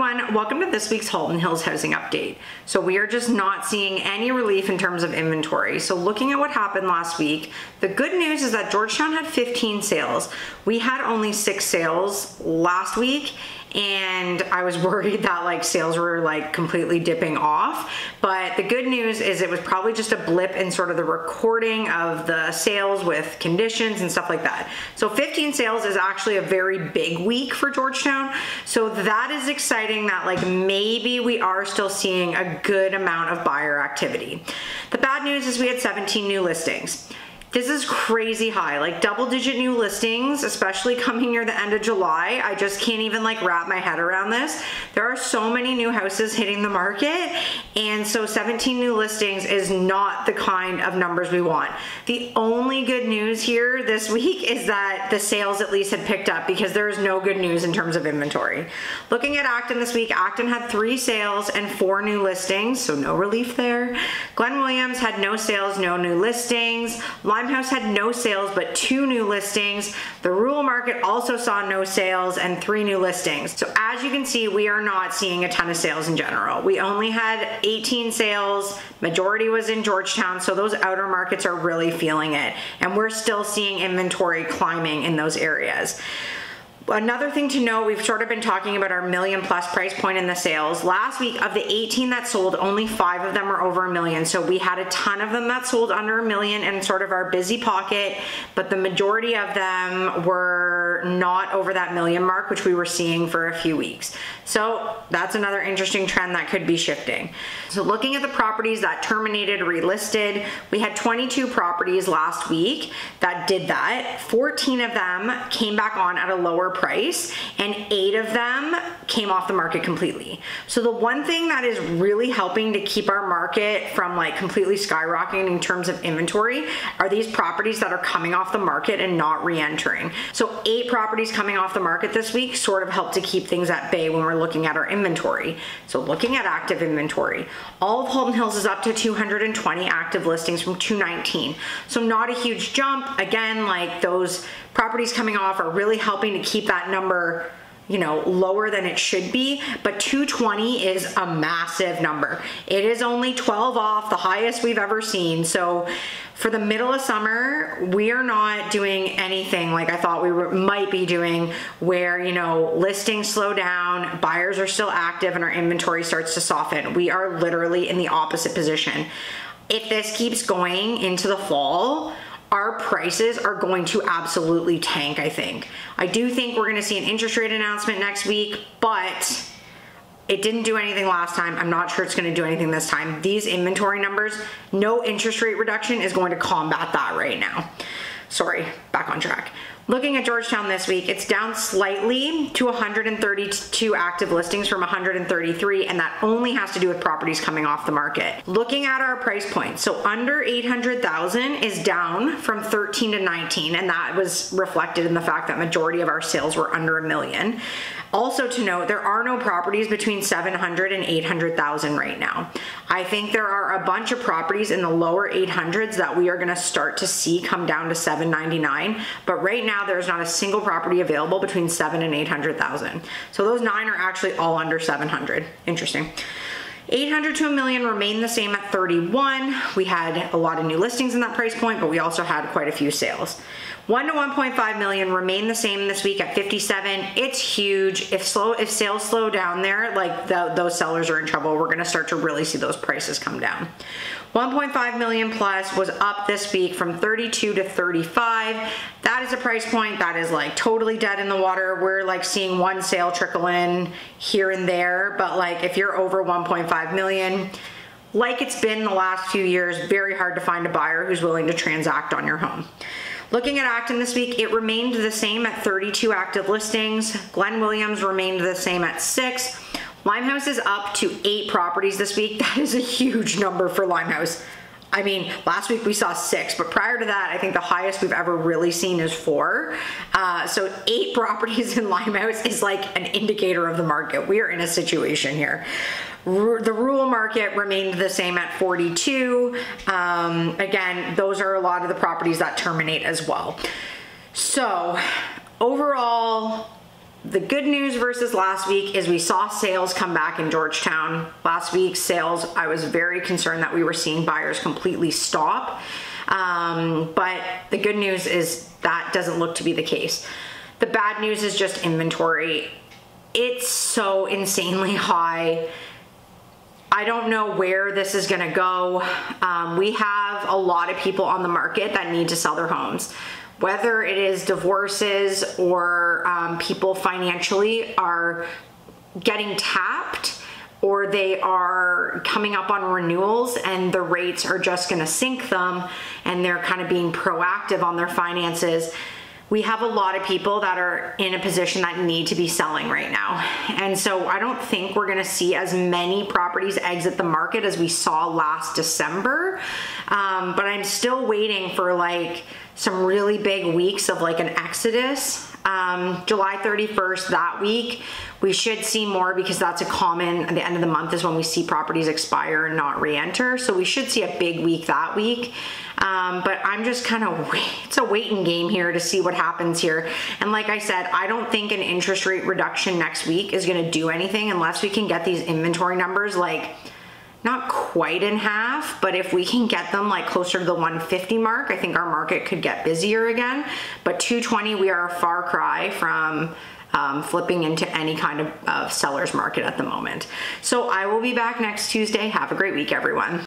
everyone, welcome to this week's Halton Hills housing update. So we are just not seeing any relief in terms of inventory. So looking at what happened last week, the good news is that Georgetown had 15 sales. We had only 6 sales last week, and I was worried that like sales were like completely dipping off. But the good news is it was probably just a blip in sort of the recording of the sales with conditions and stuff like that. So 15 sales is actually a very big week for Georgetown. So that is exciting that like maybe we are still seeing a good amount of buyer activity. The bad news is we had 17 new listings. This is crazy high, like double-digit new listings, especially coming near the end of July. I just can't even like wrap my head around this. There are so many new houses hitting the market, and so 17 new listings is not the kind of numbers we want. The only good news here this week is that the sales at least had picked up, because there is no good news in terms of inventory. Looking at Acton this week, Acton had 3 sales and 4 new listings, so no relief there. Glen Williams had no sales, no new listings. Limehouse had no sales but 2 new listings. The rural market also saw no sales and 3 new listings. So as you can see, we are not seeing a ton of sales in general. We only had 18 sales, majority was in Georgetown, so those outer markets are really feeling it, and we're still seeing inventory climbing in those areas. Another thing to note, we've sort of been talking about our $1 million+ price point in the sales. Last week, of the 18 that sold, only 5 of them were over $1 million. So we had a ton of them that sold under $1 million in sort of our busy pocket, but the majority of them were not over that $1 million mark, which we were seeing for a few weeks. So that's another interesting trend that could be shifting. So looking at the properties that terminated, relisted, we had 22 properties last week that did that. 14 of them came back on at a lower price, and 8 of them came off the market completely. So the one thing that is really helping to keep our market from like completely skyrocketing in terms of inventory are these properties that are coming off the market and not re-entering. So 8 properties coming off the market this week sort of helped to keep things at bay when we're looking at our inventory. So looking at active inventory, all of Halton Hills is up to 220 active listings from 219. So not a huge jump. Again, like those properties coming off are really helping to keep that number, you know, lower than it should be, but 220 is a massive number. It is only 12 off the highest we've ever seen. So for the middle of summer, we are not doing anything like I thought we might be doing, where, you know, listings slow down, buyers are still active, and our inventory starts to soften. We are literally in the opposite position. If this keeps going into the fall, our prices are going to absolutely tank, I think. I do think we're gonna see an interest rate announcement next week, but it didn't do anything last time. I'm not sure it's gonna do anything this time. These inventory numbers, no interest rate reduction is going to combat that right now. Sorry, back on track. Looking at Georgetown this week, it's down slightly to 132 active listings from 133, and that only has to do with properties coming off the market. Looking at our price point, so under 800,000 is down from 13 to 19, and that was reflected in the fact that majority of our sales were under $1 million. Also to note, there are no properties between 700 and 800,000 right now. I think there are a bunch of properties in the lower 800s that we are gonna start to see come down to 799, but right now there's not a single property available between 7 and 800,000. So those 9 are actually all under 700. Interesting. 800 to $1 million remain the same at 31. We had a lot of new listings in that price point, but we also had quite a few sales. 1 to 1.5 million remain the same this week at 57. It's huge. If sales slow down there, like those sellers are in trouble. We're gonna start to really see those prices come down. 1.5 million plus was up this week from 32 to 35. That is a price point that is like totally dead in the water. We're like seeing one sale trickle in here and there, but like if you're over 1.5 million, like it's been the last few years, very hard to find a buyer who's willing to transact on your home. Looking at Acton this week, it remained the same at 32 active listings. Glen Williams remained the same at 6. Limehouse is up to 8 properties this week. That is a huge number for Limehouse. I mean, last week we saw 6, but prior to that, I think the highest we've ever really seen is 4. So 8 properties in Limehouse is like an indicator of the market. We are in a situation here. The rural market remained the same at 42. Again, those are a lot of the properties that terminate as well. So overall, The good news versus last week is we saw sales come back in Georgetown. Last week's sales, I was very concerned that we were seeing buyers completely stop. But the good news is that doesn't look to be the case. The bad news is just inventory. It's so insanely high. I don't know where this is gonna go. We have a lot of people on the market that need to sell their homes. Whether it is divorces or people financially are getting tapped, or they are coming up on renewals and the rates are just gonna sink them and they're kind of being proactive on their finances. We have a lot of people that are in a position that need to be selling right now. And so I don't think we're gonna see as many properties exit the market as we saw last December. But I'm still waiting for like some really big weeks of like an exodus. July 31st, that week, we should see more because that's a common, at the end of the month is when we see properties expire and not re-enter. So we should see a big week that week. But I'm just kind of, it's a waiting game here to see what happens here. And like I said, I don't think an interest rate reduction next week is gonna do anything unless we can get these inventory numbers like, not quite in half, but if we can get them like closer to the 150 mark, I think our market could get busier again. But 220, we are a far cry from flipping into any kind of seller's market at the moment. So I will be back next Tuesday. Have a great week, everyone.